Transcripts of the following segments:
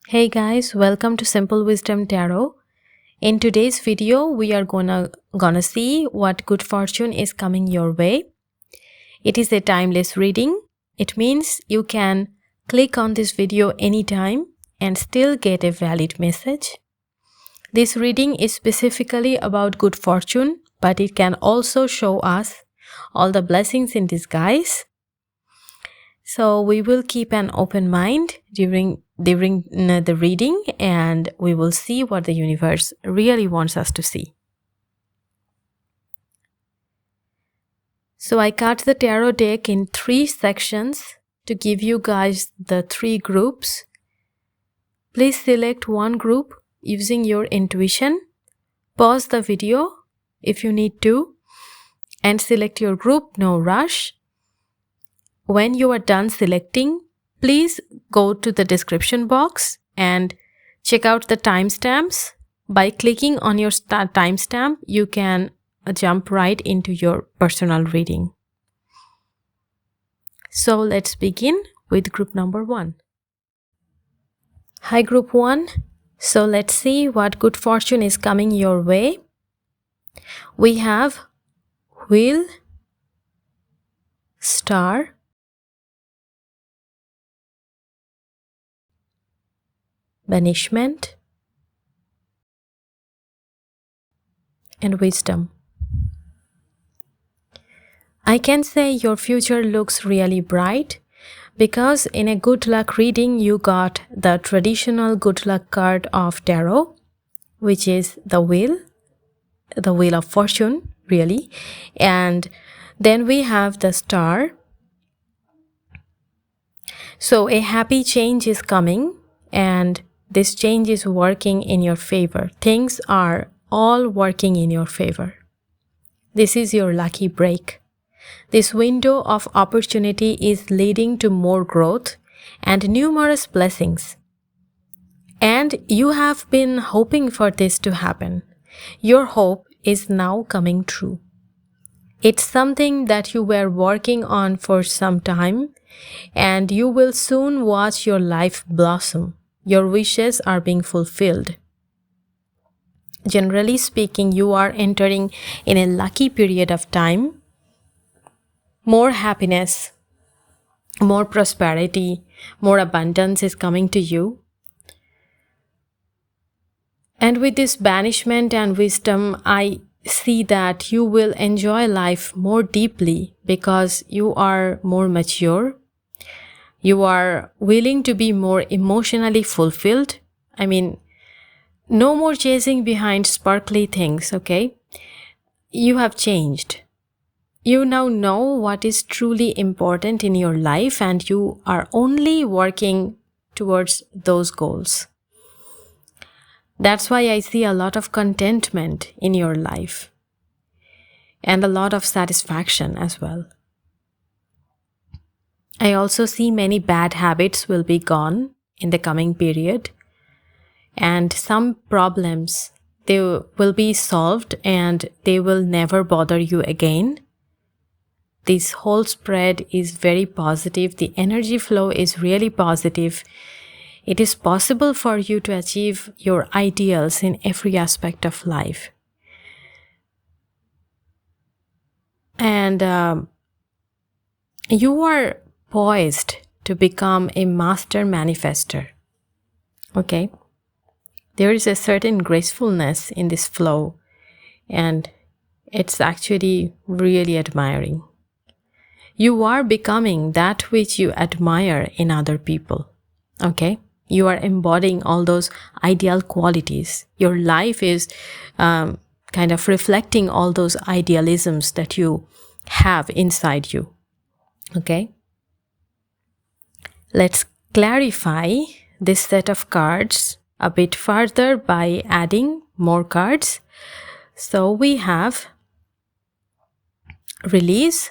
Hey guys, welcome to Simple Wisdom Tarot. In today's video, we are gonna see what good fortune is coming your way. It is a timeless reading. It means you can click on this video anytime and still get a valid message. This reading is specifically about good fortune, but it can also show us all the blessings in disguise. So we will keep an open mind during the reading, and we will see what the universe really wants us to see. So I cut the tarot deck in 3 sections to give you guys the 3 groups. Please select one group using your intuition. Pause the video if you need to and select your group, no rush. When you are done selecting, please go to the description box and check out the timestamps. By clicking on your timestamp, you can jump right into your personal reading. So let's begin with group number 1. Hi group 1. So let's see what good fortune is coming your way. We have Wheel, Star, Banishment, and Wisdom. I can say your future looks really bright because in a good luck reading you got the traditional good luck card of tarot, which is the Wheel of Fortune really, and then we have the Star. So a happy change is coming and this change is working in your favor. Things are all working in your favor. This is your lucky break. This window of opportunity is leading to more growth and numerous blessings. And you have been hoping for this to happen. Your hope is now coming true. It's something that you were working on for some time, and you will soon watch your life blossom. Your wishes are being fulfilled. Generally speaking, you are entering in a lucky period of time. More happiness, more prosperity, more abundance is coming to you. And with this banishment and wisdom, I see that you will enjoy life more deeply because you are more mature. You are willing to be more emotionally fulfilled. I mean, no more chasing behind sparkly things, okay? You have changed. You now know what is truly important in your life and you are only working towards those goals. That's why I see a lot of contentment in your life and a lot of satisfaction as well. I also see many bad habits will be gone in the coming period, and some problems, they will be solved and they will never bother you again. This whole spread is very positive. The energy flow is really positive. It is possible for you to achieve your ideals in every aspect of life. And you are poised to become a master manifester. Okay? There is a certain gracefulness in this flow, and it's actually really admiring. You are becoming that which you admire in other people. Okay? You are embodying all those ideal qualities. Your life is kind of reflecting all those idealisms that you have inside you. Okay? Let's clarify this set of cards a bit further by adding more cards. So we have Release,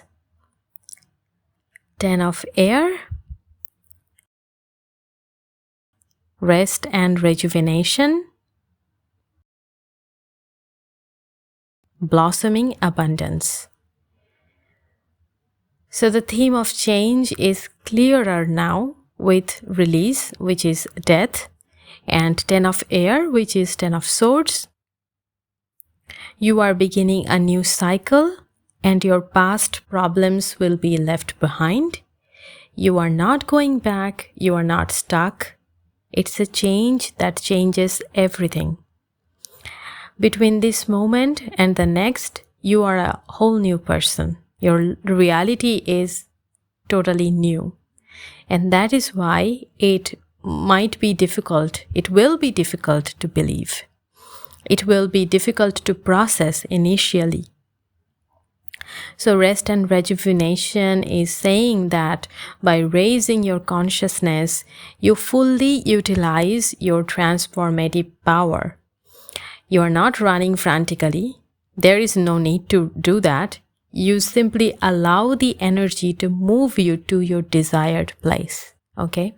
10 of Air, Rest and Rejuvenation, Blossoming Abundance. So the theme of change is clearer now with Release, which is death, And 10 of air, which is 10 of swords. You are beginning a new cycle, and your past problems will be left behind. You are not going back. You are not stuck. It's a change that changes everything. Between this moment and the next, you are a whole new person. Your reality is totally new. And that is why it might be difficult. It will be difficult to believe. It will be difficult to process initially. So rest and rejuvenation is saying that by raising your consciousness, you fully utilize your transformative power. You are not running frantically. There is no need to do that. You simply allow the energy to move you to your desired place. Okay?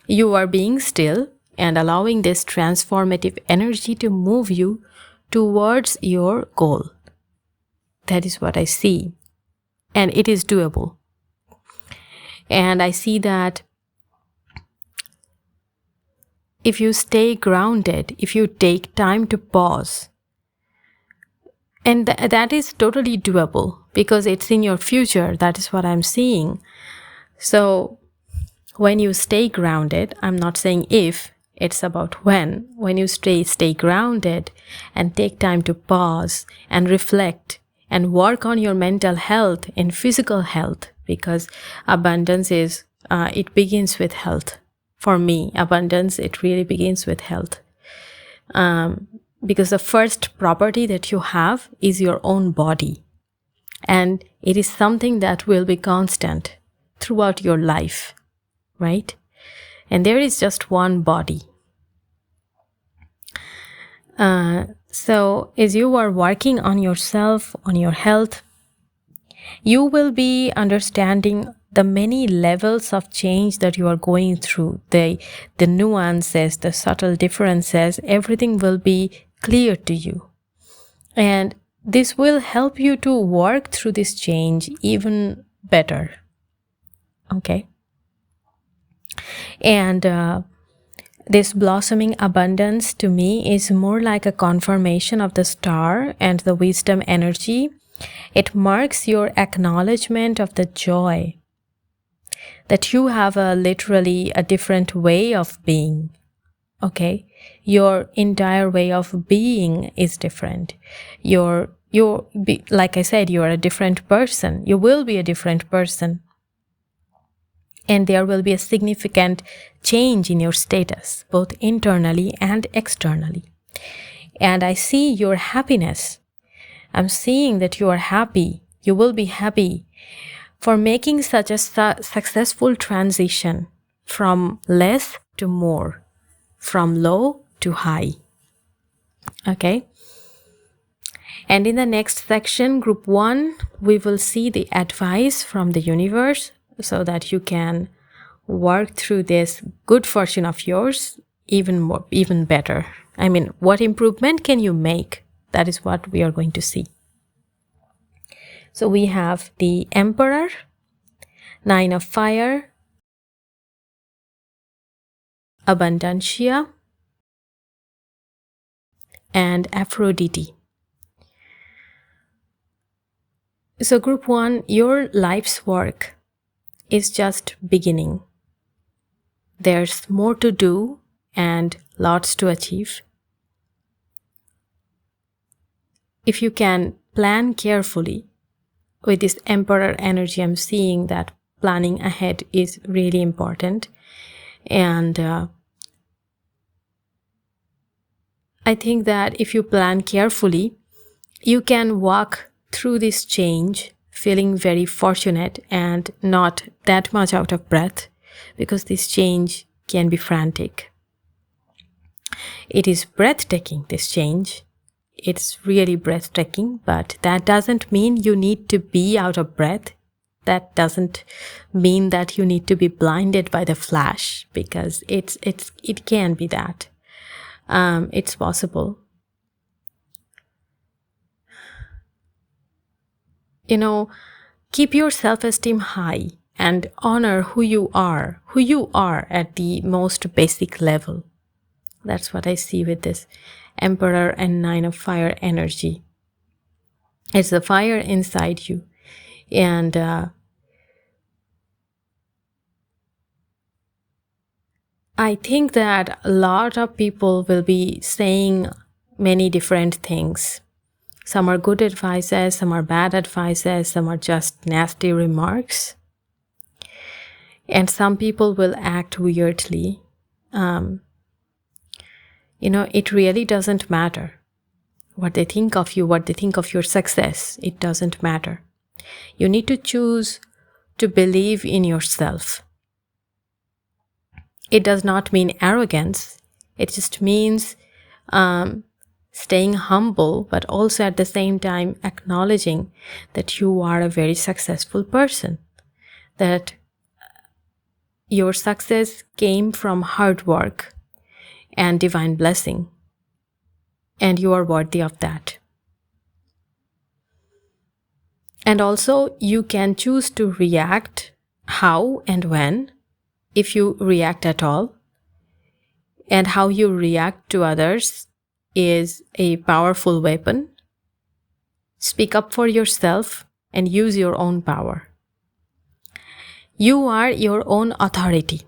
You are being still and allowing this transformative energy to move you towards your goal. That is what I see. And it is doable. And I see that if you stay grounded, if you take time to pause, and that is totally doable because it's in your future. That is what I'm seeing. So when you stay grounded, I'm not saying if, it's about when. When you stay grounded and take time to pause and reflect and work on your mental health and physical health, because abundance is, it begins with health. For me, abundance, it really begins with health. Because the first property that you have is your own body. And it is something that will be constant throughout your life, right? And there is just one body. So as you are working on yourself, on your health, you will be understanding the many levels of change that you are going through, the nuances, the subtle differences, everything will be clear to you. And this will help you to work through this change even better. Okay? And this blossoming abundance to me is more like a confirmation of the star and the wisdom energy. It marks your acknowledgement of the joy that you have literally a different way of being. Okay? Your entire way of being is different. Like I said, you're a different person. You will be a different person. And there will be a significant change in your status, both internally and externally. And I see your happiness. I'm seeing that you are happy. You will be happy for making such a successful transition from less to more, from low to high. Okay? And in the next section, group 1, we will see the advice from the universe so that you can work through this good fortune of yours even better. I mean, what improvement can you make? That is what we are going to see. So we have the Emperor, 9 of Fire, Abundantia, and Aphrodite. So group 1, your life's work is just beginning. There's more to do and lots to achieve. If you can plan carefully, with this Emperor energy, I'm seeing that planning ahead is really important. And I think that if you plan carefully, you can walk through this change feeling very fortunate and not that much out of breath, because this change can be frantic. It is breathtaking, this change. It's really breathtaking, but that doesn't mean you need to be out of breath. That doesn't mean that you need to be blinded by the flash, because it can be that. It's possible. Keep your self-esteem high and honor who you are at the most basic level. That's what I see with this Emperor and Nine of Fire energy. It's the fire inside you. And I think that a lot of people will be saying many different things. Some are good advices, some are bad advices, some are just nasty remarks. And some people will act weirdly. It really doesn't matter what they think of you, what they think of your success. It doesn't matter. You need to choose to believe in yourself. It does not mean arrogance. It just means staying humble, but also at the same time acknowledging that you are a very successful person, that your success came from hard work and divine blessing, and you are worthy of that. And also, you can choose to react how and when, if you react at all. And how you react to others is a powerful weapon. Speak up for yourself and use your own power. You are your own authority.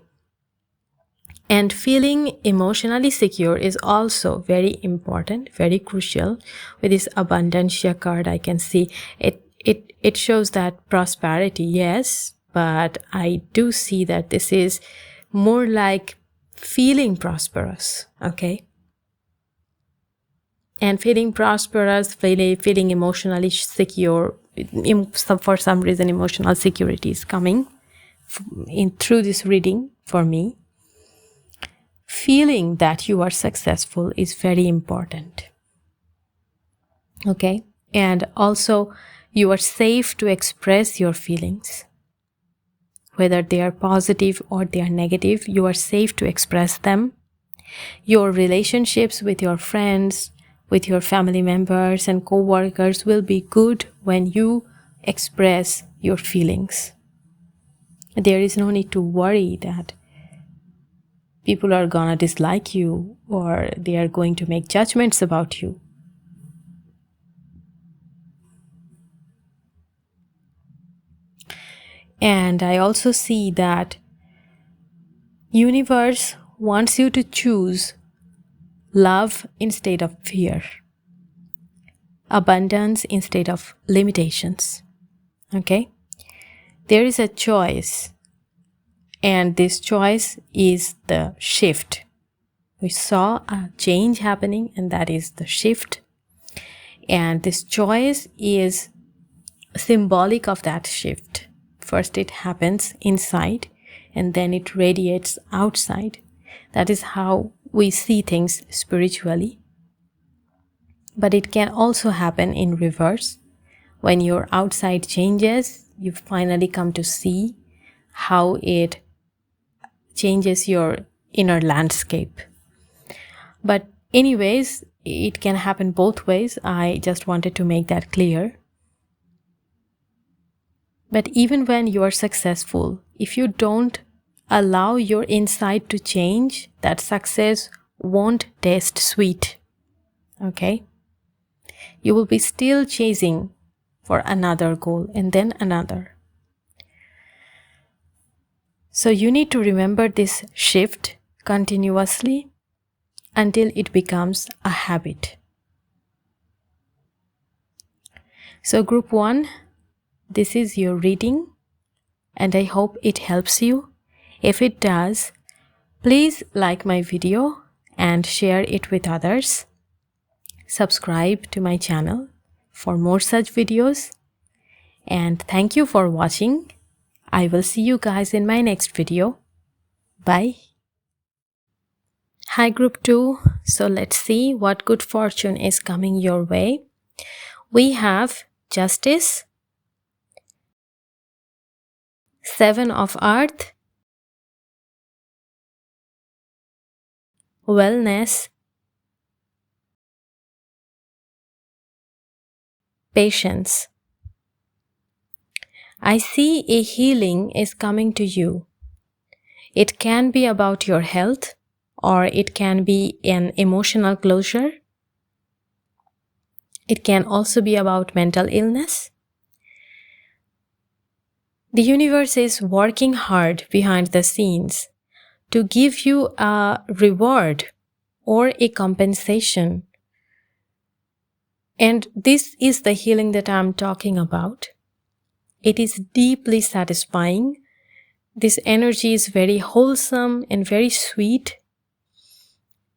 And feeling emotionally secure is also very important, very crucial. With this Abundancia card, I can see it shows that prosperity, yes, but I do see that this is more like feeling prosperous, okay? And feeling prosperous, feeling emotionally secure, for some reason emotional security is coming through this reading for me. Feeling that you are successful is very important, okay? And also, you are safe to express your feelings. Whether they are positive or they are negative, you are safe to express them. Your relationships with your friends, with your family members and co-workers will be good when you express your feelings. There is no need to worry that people are gonna dislike you or they are going to make judgments about you. And I also see that universe wants you to choose love instead of fear, abundance instead of limitations. Okay? There is a choice, and this choice is the shift. We saw a change happening, and that is the shift. And this choice is symbolic of that shift. First, it happens inside, and then it radiates outside. That is how we see things spiritually. But it can also happen in reverse. When your outside changes, you finally come to see how it changes your inner landscape. But anyways, it can happen both ways. I just wanted to make that clear. But even when you are successful, if you don't allow your inside to change, that success won't taste sweet. Okay? You will be still chasing for another goal and then another. So you need to remember this shift continuously until it becomes a habit. So group 1, this is your reading, and I hope it helps you. If it does, please like my video and share it with others. Subscribe to my channel for more such videos. And thank you for watching. I will see you guys in my next video. Bye. Hi group 2. So let's see what good fortune is coming your way. We have Justice, 7 of Earth, Wellness, Patience. I see a healing is coming to you. It can be about your health or it can be an emotional closure. It can also be about mental illness. The universe is working hard behind the scenes to give you a reward or a compensation. And this is the healing that I'm talking about. It is deeply satisfying. This energy is very wholesome and very sweet.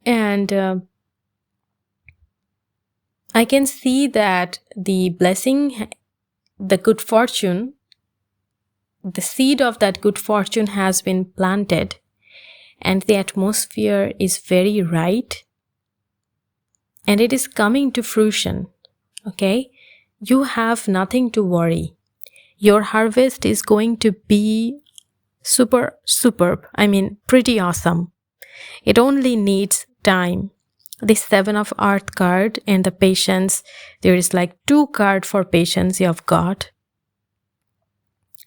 And I can see that the blessing, the good fortune, the seed of that good fortune has been planted, and the atmosphere is very right, and it is coming to fruition. Okay? You have nothing to worry. Your harvest is going to be superb. I mean, pretty awesome. It only needs time. The Seven of Earth card and the patience, there is like 2 cards for patience you have got.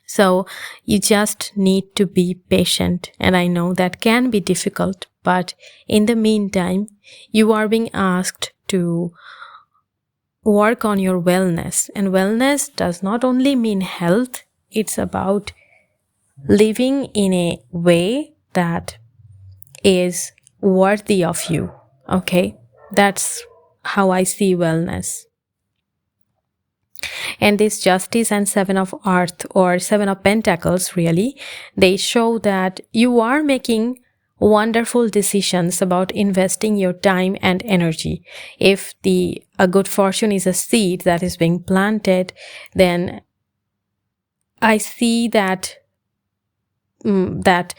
So you just need to be patient, and I know that can be difficult, but in the meantime, you are being asked to work on your wellness. And wellness does not only mean health, it's about living in a way that is worthy of you. Okay? That's how I see wellness. And this Justice and Seven of Earth, or Seven of Pentacles, really, they show that you are making wonderful decisions about investing your time and energy. If a good fortune is a seed that is being planted, then I see that that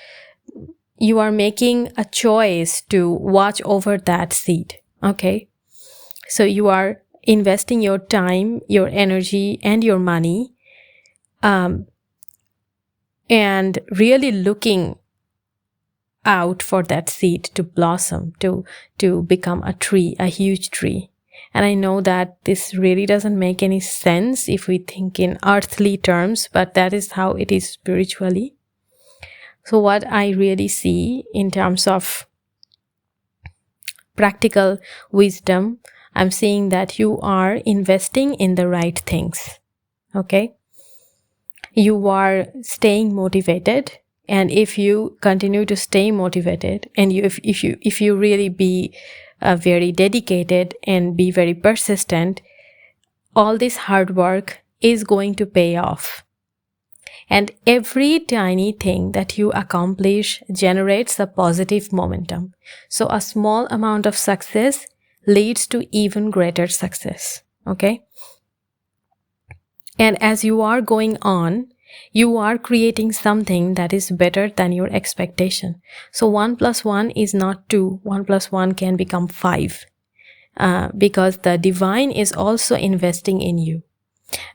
you are making a choice to watch over that seed. Okay? So you are investing your time, your energy, and your money, and really looking out for that seed to blossom, to become a tree, a huge tree. And I know that this really doesn't make any sense if we think in earthly terms, but that is how it is spiritually. So what I really see in terms of practical wisdom, I'm seeing that you are investing in the right things. Okay? You are staying motivated, and if you continue to stay motivated, and if you really be very dedicated and be very persistent, all this hard work is going to pay off. And every tiny thing that you accomplish generates a positive momentum. So a small amount of success leads to even greater success. Okay? And as you are going on, you are creating something that is better than your expectation. So 1 + 1 is not 2. 1 + 1 can become 5. Because the divine is also investing in you.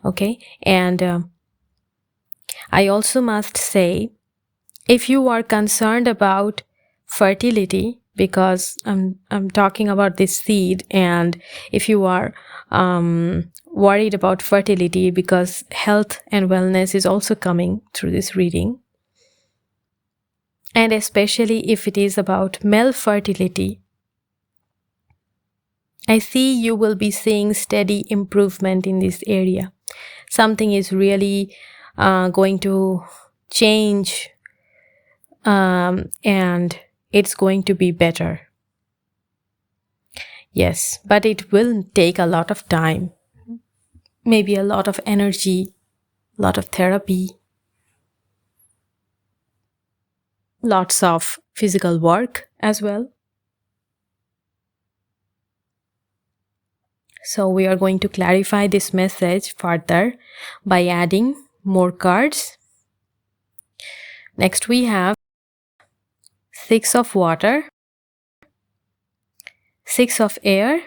Okay? And I also must say, if you are concerned about fertility, because I'm talking about this seed, and if you are worried about fertility, because health and wellness is also coming through this reading, and especially if it is about male fertility, I see you will be seeing steady improvement in this area. Something is really going to change, and it's going to be better. Yes, but it will take a lot of time, maybe a lot of energy, a lot of therapy, lots of physical work as well. So we are going to clarify this message further by adding more cards. Next we have 6 of water, 6 of air,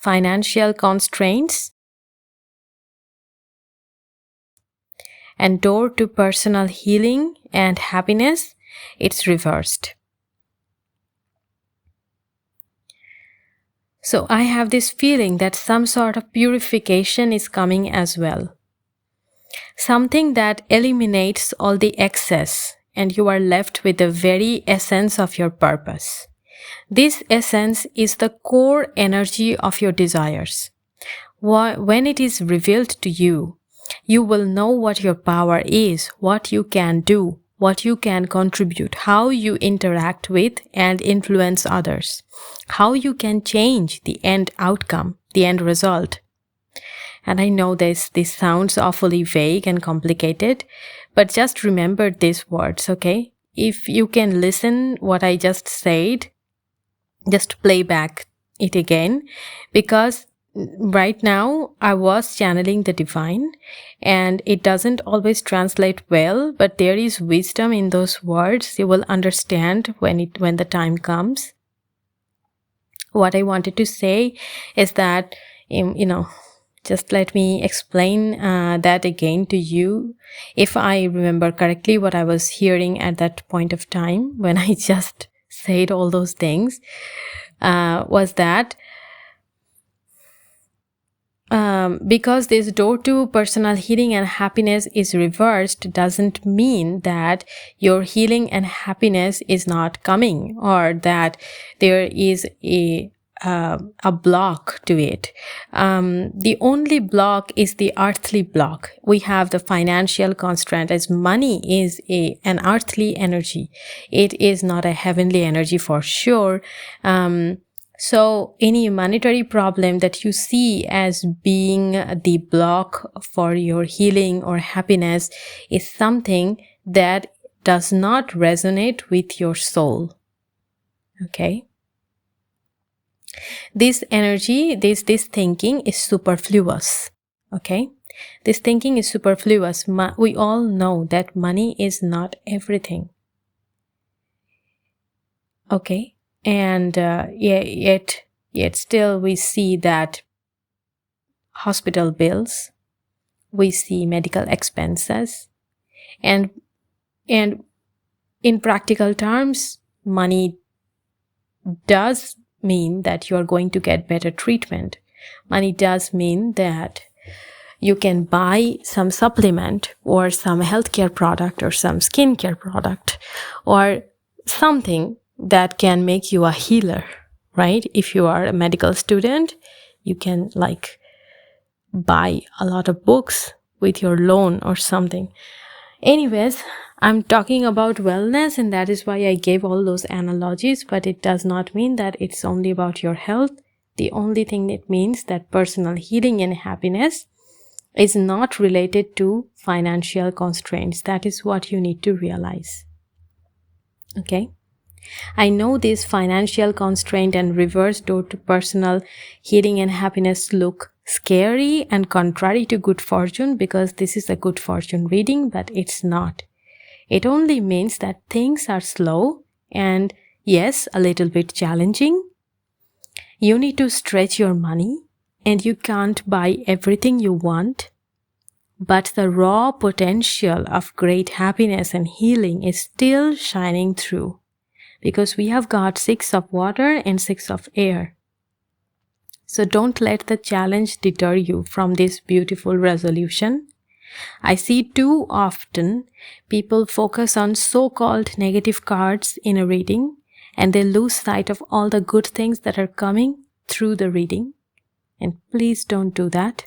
financial constraints, and door to personal healing and happiness. It's reversed. So I have this feeling that some sort of purification is coming as well. Something that eliminates all the excess and you are left with the very essence of your purpose. This essence is the core energy of your desires. When it is revealed to you, you will know what your power is, what you can do, what you can contribute, how you interact with and influence others, how you can change the end outcome, the end result. And I know this sounds awfully vague and complicated, but just remember these words, okay? If you can listen what I just said, just play back it again, because right now I was channeling the divine and it doesn't always translate well, but there is wisdom in those words. You will understand when the time comes. What I wanted to say is that, just let me explain that again to you. If I remember correctly, what I was hearing at that point of time when I just said all those things was that because this door to personal healing and happiness is reversed doesn't mean that your healing and happiness is not coming, or that there is a block to it. The only block is the earthly block. We have the financial constraint, as money is an earthly energy. It is not a heavenly energy for sure. So any monetary problem that you see as being the block for your healing or happiness is something that does not resonate with your soul. Okay? This energy, this thinking is superfluous. Okay? This thinking is superfluous. We all know that money is not everything. Okay? And yet still we see that hospital bills, we see medical expenses, and in practical terms, money does mean that you are going to get better treatment. Money does mean that you can buy some supplement or some healthcare product or some skincare product or something that can make you a healer, right? If you are a medical student, you can buy a lot of books with your loan or something. Anyways, I'm talking about wellness, and that is why I gave all those analogies, but it does not mean that it's only about your health. The only thing it means that personal healing and happiness is not related to financial constraints. That is what you need to realize. Okay? I know this financial constraint and reverse door to personal healing and happiness look scary and contrary to good fortune, because this is a good fortune reading, but it's not. It only means that things are slow and, yes, a little bit challenging. You need to stretch your money and you can't buy everything you want, but the raw potential of great happiness and healing is still shining through, because we have got 6 of water and 6 of air. So don't let the challenge deter you from this beautiful resolution. I see too often people focus on so-called negative cards in a reading, and they lose sight of all the good things that are coming through the reading. And please don't do that.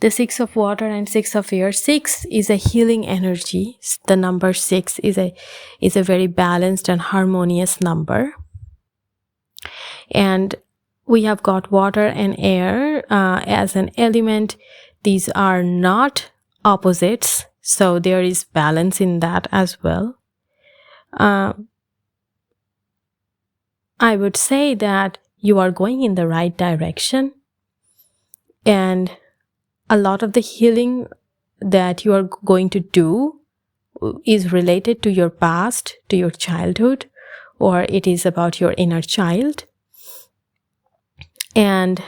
The 6 of water and 6 of air. 6 is a healing energy. The number 6 is a very balanced and harmonious number. And we have got water and air as an element. These are not opposites, so there is balance in that as well. I would say that you are going in the right direction, and a lot of the healing that you are going to do is related to your past, to your childhood, or it is about your inner child. And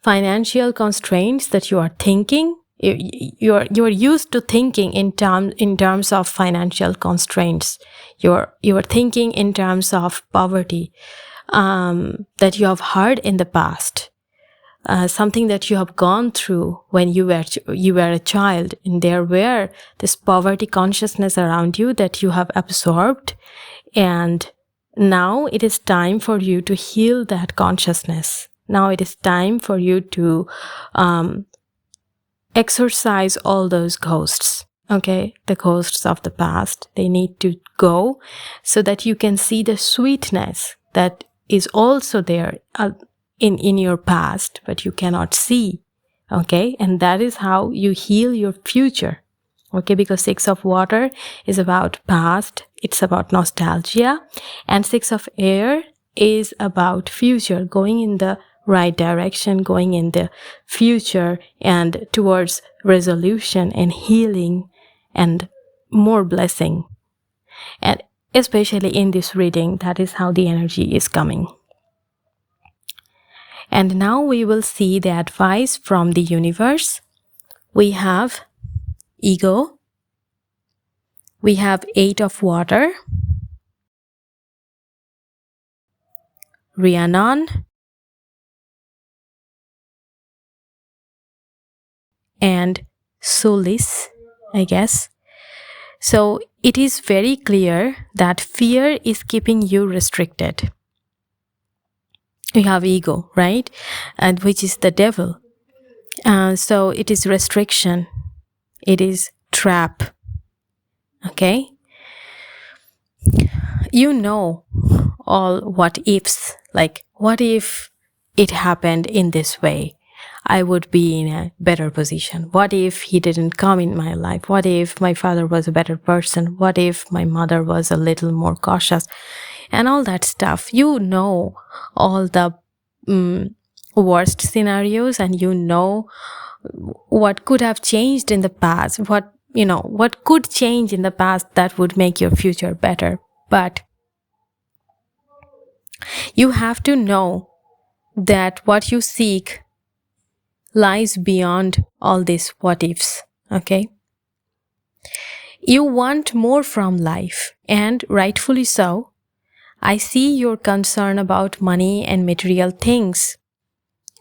financial constraints that you are thinking, you are used to thinking in terms of financial constraints. You are thinking in terms of poverty that you have heard in the past. something that you have gone through when you were a child, and there were this poverty consciousness around you that you have absorbed, and now it is time for you to heal that consciousness. Now it is time for you to exorcise all those ghosts. Okay, the ghosts of the past, they need to go so that you can see the sweetness that is also there in your past, but you cannot see. Okay, and that is how you heal your future. Okay, because 6 of water is about past, it's about nostalgia, and 6 of air is about future, going in the right direction, going in the future and towards resolution and healing and more blessing. And especially in this reading, that is how the energy is coming. And now we will see the advice from the universe. We have ego. We have 8 of water. Rhiannon. And Solis, I guess. So it is very clear that fear is keeping you restricted. You have ego, right? And which is the devil. So it is restriction. It is trap. Okay? You know all what ifs. Like, what if it happened in this way? I would be in a better position. What if he didn't come in my life? What if my father was a better person? What if my mother was a little more cautious? And all that stuff. You know all the worst scenarios, and you know what could have changed in the past. What could change in the past that would make your future better. But you have to know that what you seek lies beyond all these what ifs, okay? You want more from life, and rightfully so. I see your concern about money and material things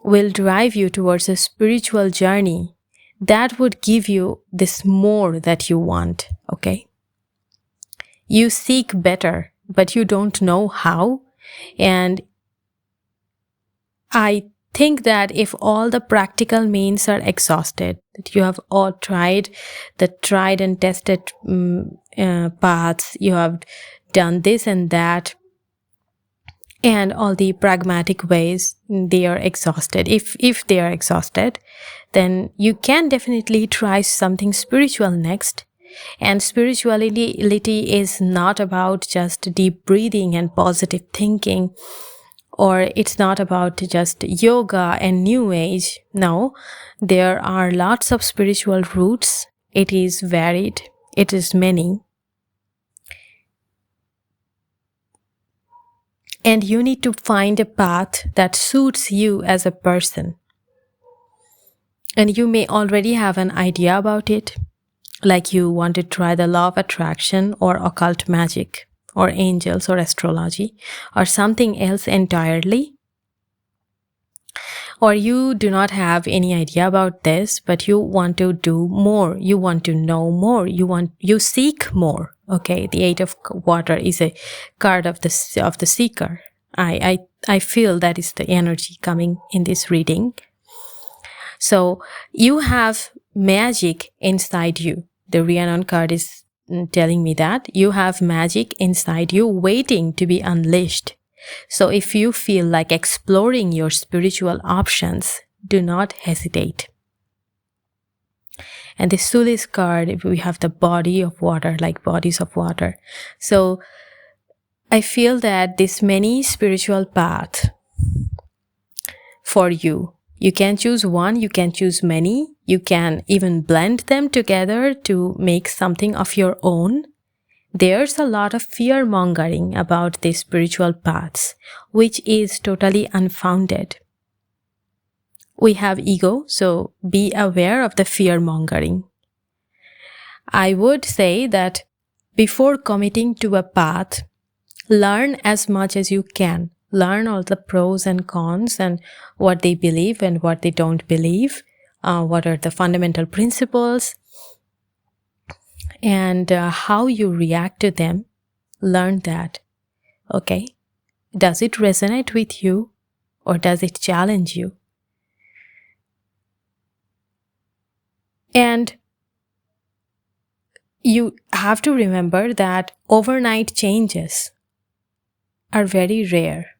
will drive you towards a spiritual journey that would give you this more that you want, okay? You seek better, but you don't know how, and I think that if all the practical means are exhausted, that you have all tried the tried and tested paths, you have done this and that, and all the pragmatic ways, they are exhausted. If they are exhausted, then you can definitely try something spiritual next. And spirituality is not about just deep breathing and positive thinking, or it's not about just yoga and new age. No, there are lots of spiritual routes. It is varied. It is many. And you need to find a path that suits you as a person. And you may already have an idea about it, like you want to try the law of attraction or occult magic, or angels or astrology, or something else entirely. Or you do not have any idea about this, but you want to do more, you want to know more, you seek more. Okay, the 8 of water is a card of the seeker. I feel that is the energy coming in this reading. So you have magic inside you. The Rhiannon card is telling me that you have magic inside you waiting to be unleashed. So if you feel like exploring your spiritual options, do not hesitate. And the Solis card, we have the body of water, like bodies of water. So I feel that this many spiritual path for you. You can choose one, you can choose many, you can even blend them together to make something of your own. There's a lot of fear-mongering about these spiritual paths, which is totally unfounded. We have ego, so be aware of the fear-mongering. I would say that before committing to a path, learn as much as you can. learn all the pros and cons and what they believe and what they don't believe, what are the fundamental principles, and how you react to them. Learn that. Okay, does it resonate with you or does it challenge you? And you have to remember that overnight changes are very rare.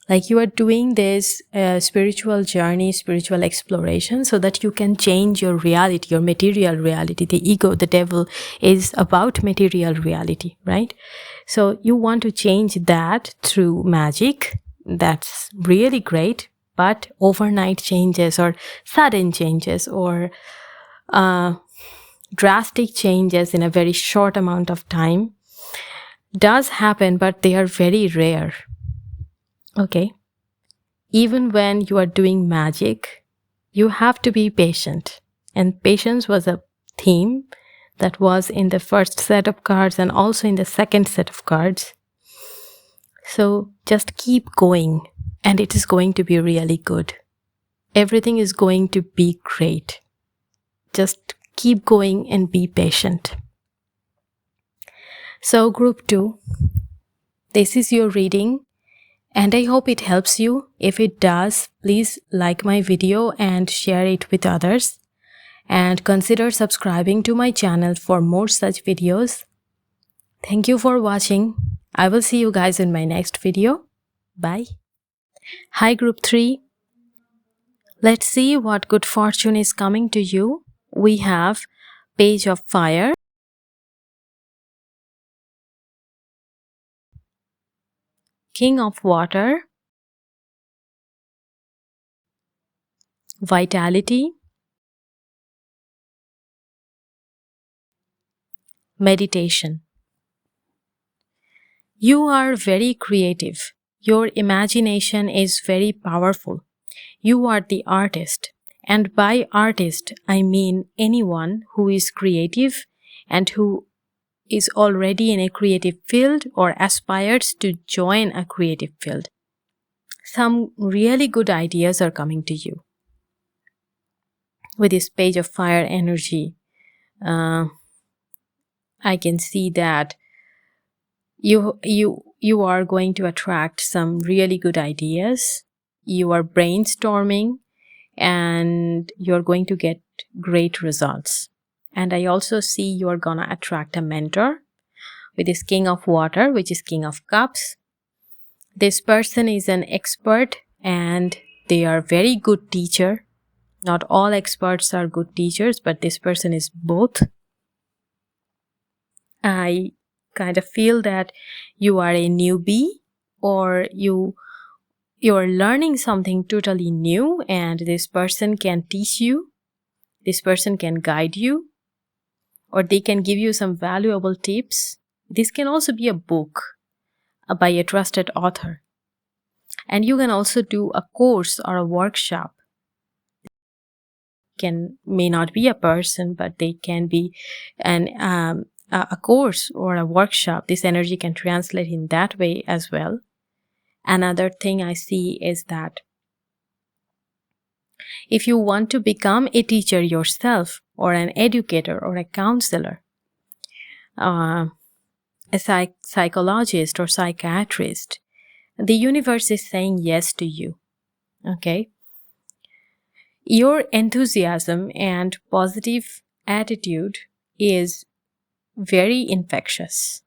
Like, you are doing this spiritual journey, spiritual exploration, so that you can change your reality, your material reality. The ego, the devil, is about material reality, right? So you want to change that through magic. That's really great. But overnight changes or sudden changes or drastic changes in a very short amount of time does happen, but they are very rare. Okay. Even when you are doing magic, you have to be patient. And patience was a theme that was in the first set of cards and also in the second set of cards. So just keep going, and it is going to be really good. Everything is going to be great. Just keep going and be patient. So group 2, this is your reading. And I hope it helps you. If it does, please like my video and share it with others. And consider subscribing to my channel for more such videos. Thank you for watching. I will see you guys in my next video. Bye. Hi group 3. Let's see what good fortune is coming to you. We have Page of Fire, King of Water, Vitality, Meditation. You are very creative. Your imagination is very powerful. You are the artist. And by artist, I mean anyone who is creative and who is already in a creative field or aspires to join a creative field. Some really good ideas are coming to you. With this Page of Fire energy, I can see that you are going to attract some really good ideas. You are brainstorming and you're going to get great results. And I also see you're gonna attract a mentor with this King of Water, which is King of Cups. This person is an expert and they are very good teacher. Not all experts are good teachers, but this person is both. I kind of feel that you are a newbie, or you're learning something totally new, and this person can teach you, this person can guide you, or they can give you some valuable tips. This can also be a book by a trusted author. And you can also do a course or a workshop. May not be a person, but they can be a course or a workshop. This energy can translate in that way as well. Another thing I see is that if you want to become a teacher yourself, or an educator, or a counselor, a psychologist or psychiatrist, the universe is saying yes to you. Okay? Your enthusiasm and positive attitude is very infectious.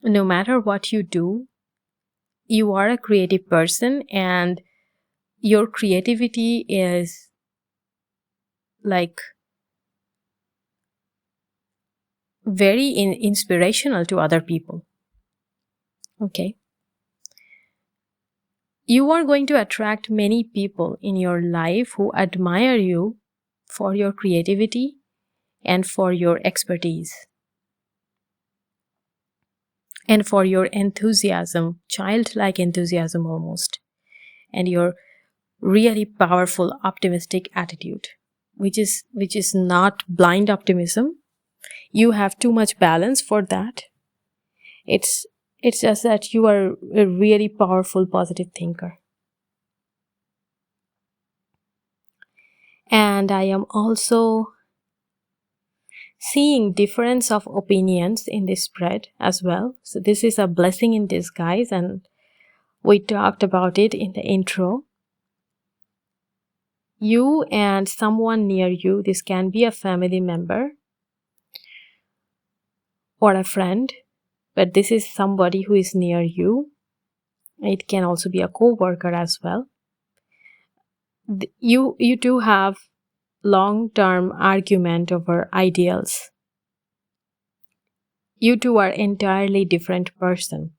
No matter what you do, you are a creative person, and your creativity is like very inspirational to other people. Okay. You are going to attract many people in your life who admire you for your creativity and for your expertise and for your enthusiasm, childlike enthusiasm almost, and your really powerful optimistic attitude, which is not blind optimism. You have too much balance for that. It's It's just that you are a really powerful, positive thinker. And I am also seeing difference of opinions in this spread as well. So this is a blessing in disguise, and we talked about it in the intro. You and someone near you, this can be a family member or a friend, but this is somebody who is near you. It can also be a co-worker as well. You do have long-term argument over ideals. You two are entirely different person.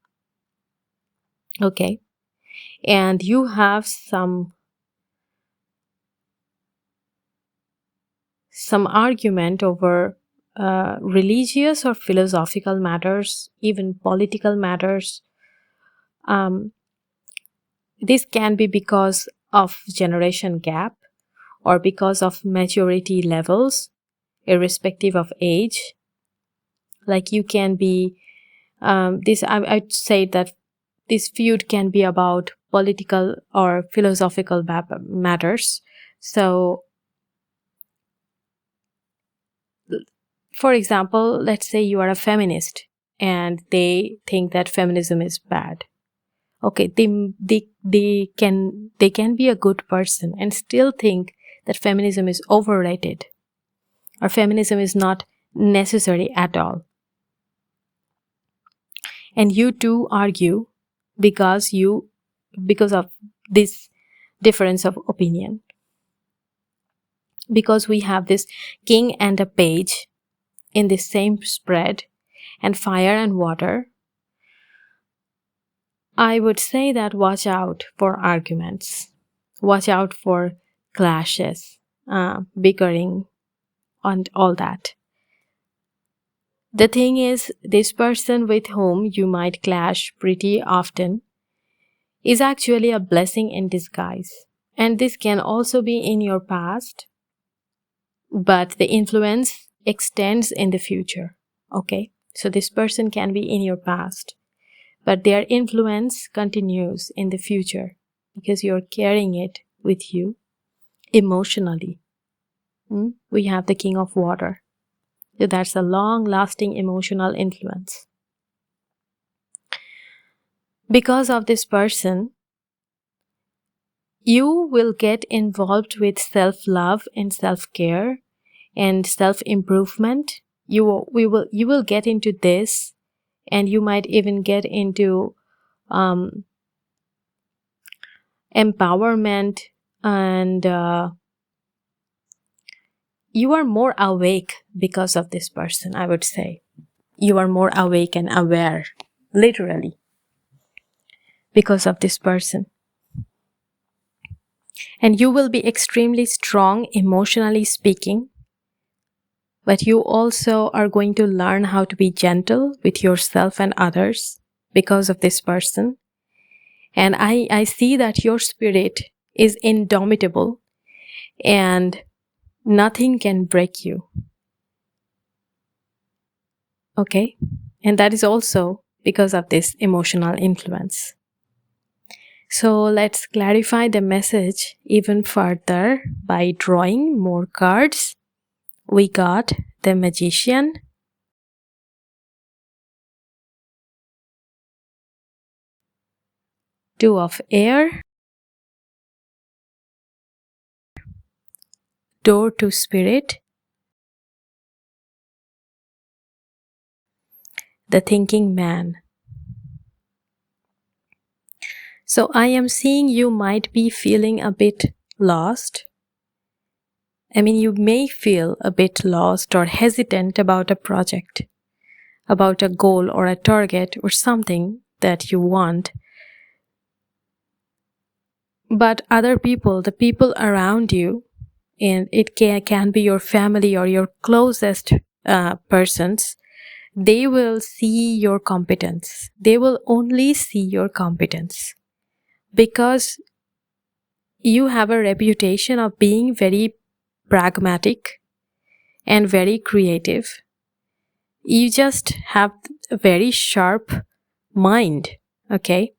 Okay. And you have some argument over religious or philosophical matters, even political matters. This can be because of generation gap or because of maturity levels, irrespective of age. Like you can be, I'd say that this feud can be about political or philosophical matters. So, for example, let's say you are a feminist and they think that feminism is bad. Okay, they can be a good person and still think that feminism is overrated or feminism is not necessary at all. And you two argue because of this difference of opinion. Because we have this king and a page in the same spread and fire and water, I would say that watch out for arguments, watch out for clashes, bickering, and all that. The thing is, this person with whom you might clash pretty often is actually a blessing in disguise. And this can also be in your past, but the influence extends in the future. Okay, so this person can be in your past, but their influence continues in the future because you're carrying it with you emotionally. We have the king of water. So that's a long-lasting emotional influence. Because of this person, you will get involved with self-love and self-care and self-improvement. You will get into this, and you might even get into empowerment, and you are more awake because of this person, I would say. You are more awake and aware, literally, because of this person. And you will be extremely strong, emotionally speaking, but you also are going to learn how to be gentle with yourself and others because of this person. And I see that your spirit is indomitable and nothing can break you. Okay? And that is also because of this emotional influence. So let's clarify the message even further by drawing more cards. We got the Magician, Two of Air, Door to Spirit, the Thinking Man. So I am seeing you might be feeling a bit lost. I mean, you may feel a bit lost or hesitant about a project, about a goal or a target or something that you want. But other people, the people around you, and it can be your family or your closest persons, they will see your competence. They will only see your competence because you have a reputation of being very pragmatic and very creative. You just have a very sharp mind, okay?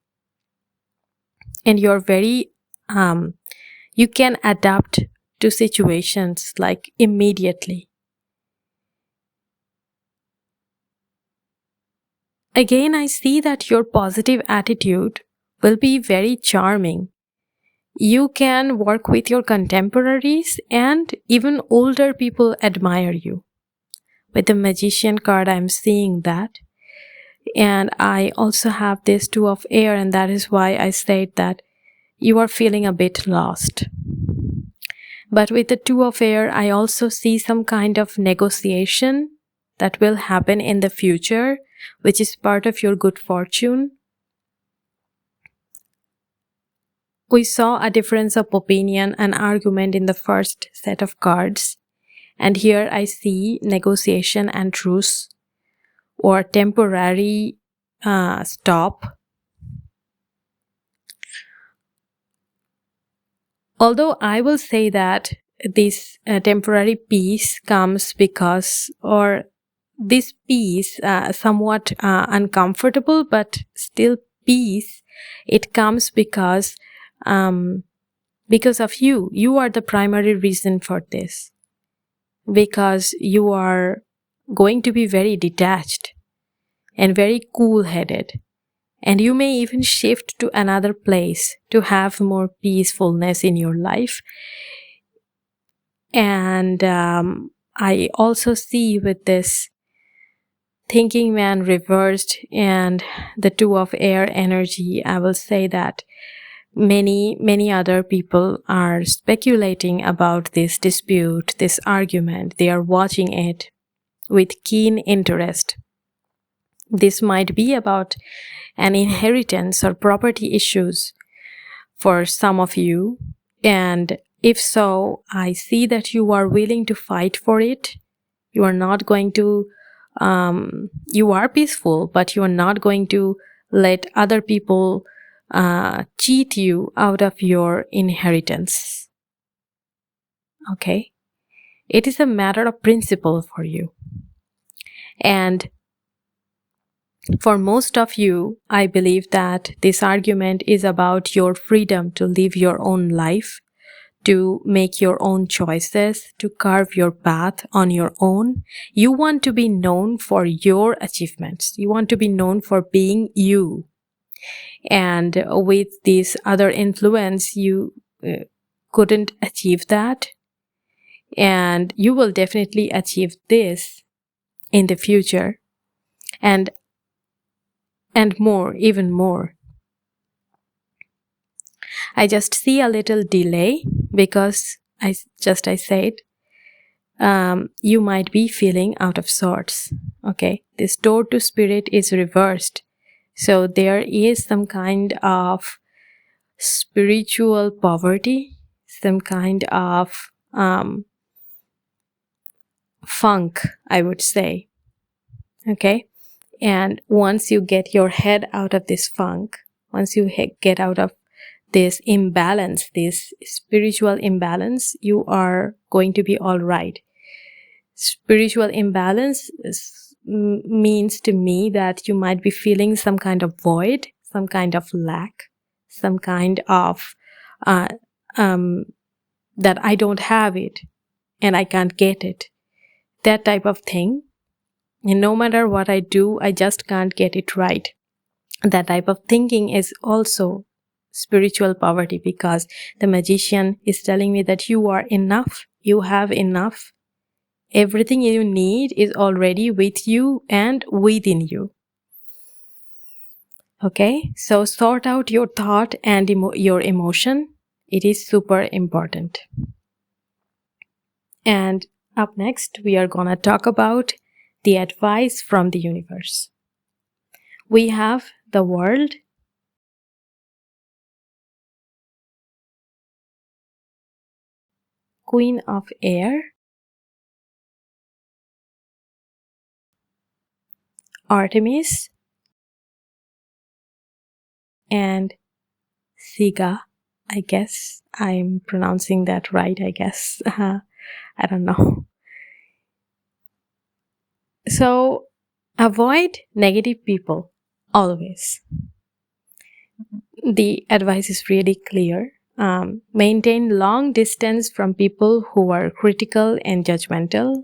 And you're very, you can adapt to situations like immediately. Again, I see that your positive attitude will be very charming. You can work with your contemporaries, and even older people admire you. With the Magician card, I'm seeing that. And I also have this Two of Air, and that is why I said that you are feeling a bit lost. But with the Two of Air, I also see some kind of negotiation that will happen in the future, which is part of your good fortune. We saw a difference of opinion and argument in the first set of cards. And here I see negotiation and truce, or temporary stop. Although I will say that this temporary peace comes because, or this peace, somewhat uncomfortable, but still peace, it comes because of you. You are the primary reason for this, because you are going to be very detached and very cool-headed. And you may even shift to another place to have more peacefulness in your life. And I also see with this Thinking Man reversed and the Two of Air energy, I will say that many other people are speculating about this dispute, this argument. They are watching it with keen interest. This might be about an inheritance or property issues for some of you. And if so, I see that you are willing to fight for it. You are not going to, you are peaceful, but you are not going to let other people cheat you out of your inheritance. Okay? It is a matter of principle for you. And for most of you, I believe that this argument is about your freedom to live your own life, to make your own choices, to carve your path on your own. You want to be known for your achievements. You want to be known for being you. And with this other influence, you couldn't achieve that. And you will definitely achieve this in the future. And more, even more. I just see a little delay because I said, you might be feeling out of sorts. Okay, this door to spirit is reversed. So there is some kind of spiritual poverty, some kind of funk, I would say. Okay, and once you get your head out of this funk, once you get out of this imbalance, this spiritual imbalance, you are going to be all right. Spiritual imbalance means to me that you might be feeling some kind of void, some kind of lack, some kind of that I don't have it and I can't get it. That type of thing. And no matter what I do, I just can't get it right. That type of thinking is also spiritual poverty, because the Magician is telling me that you are enough, you have enough. Everything you need is already with you and within you. Okay, so sort out your thought and your emotion. It is super important. And up next, we are gonna talk about the advice from the universe. We have the World, Queen of Air, Artemis, and Siga. I guess I'm pronouncing that right, I guess. I don't know. So avoid negative people. always. The advice is really clear. Maintain long distance from people who are critical and judgmental.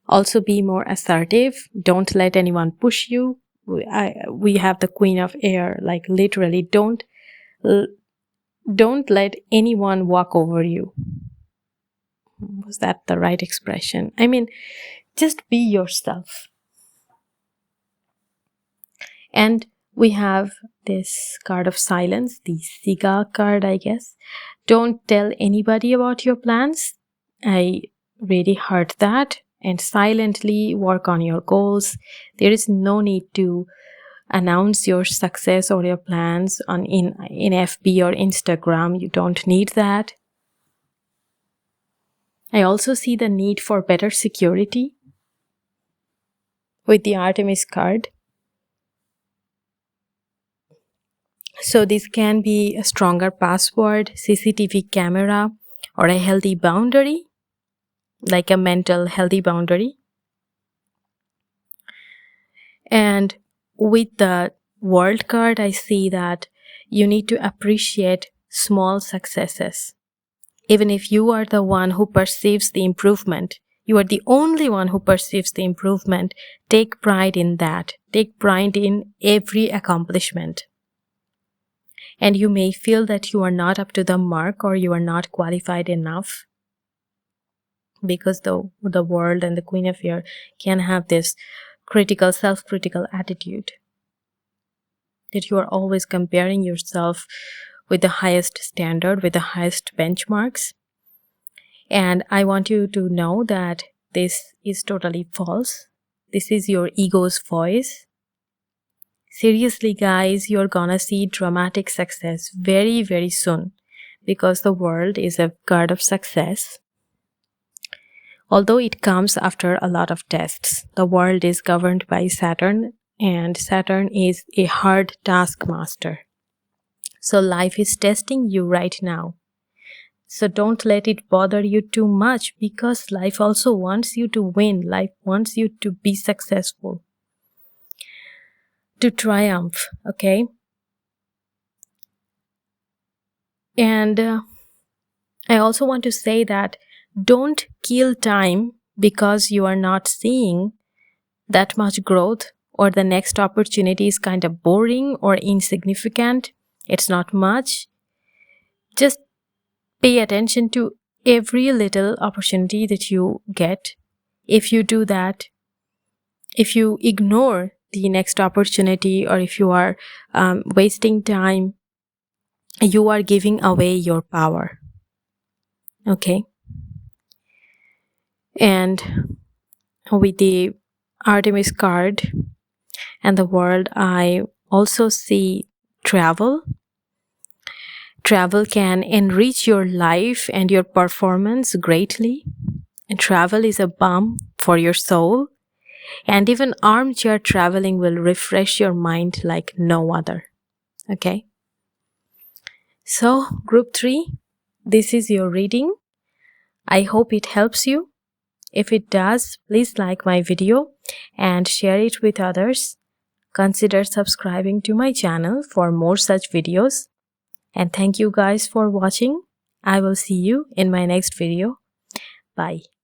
Also be more assertive. Don't let anyone push you. We have the Queen of Air, like literally don't let anyone walk over you. Was that the right expression? I mean, just be yourself. And we have this card of silence, the Siga card, I guess. Don't tell anybody about your plans. I really heard that. And silently work on your goals. There is no need to announce your success or your plans in FB or Instagram. You don't need that. I also see the need for better security with the Artemis card. So this can be a stronger password, CCTV camera, or a healthy boundary, like a mental healthy boundary. And with the World card, I see that you need to appreciate small successes. Even if you are the one who perceives the improvement, you are the only one who perceives the improvement, take pride in that. Take pride in every accomplishment. And you may feel that you are not up to the mark or you are not qualified enough, because the world and the Queen of Air can have this critical, self-critical attitude that you are always comparing yourself with the highest standard, with the highest benchmarks. And I want you to know that this is totally false. This is your ego's voice. Seriously, guys, you're gonna see dramatic success very, very soon, because the world is a card of success. Although it comes after a lot of tests, the world is governed by Saturn, and Saturn is a hard taskmaster. So life is testing you right now. So don't let it bother you too much, because life also wants you to win. Life wants you to be successful, to triumph, okay? And I also want to say that don't kill time because you are not seeing that much growth, or the next opportunity is kind of boring or insignificant. It's not much. Just pay attention to every little opportunity that you get. If you do that, if you ignore the next opportunity, or if you are wasting time, you are giving away your power. Okay? And with the Artemis card and the world, I also see travel. Travel can enrich your life and your performance greatly. And travel is a balm for your soul. And even armchair traveling will refresh your mind like no other. Okay? So, group 3, this is your reading. I hope it helps you. If it does, please like my video and share it with others. Consider subscribing to my channel for more such videos. And thank you guys for watching. I will see you in my next video. Bye.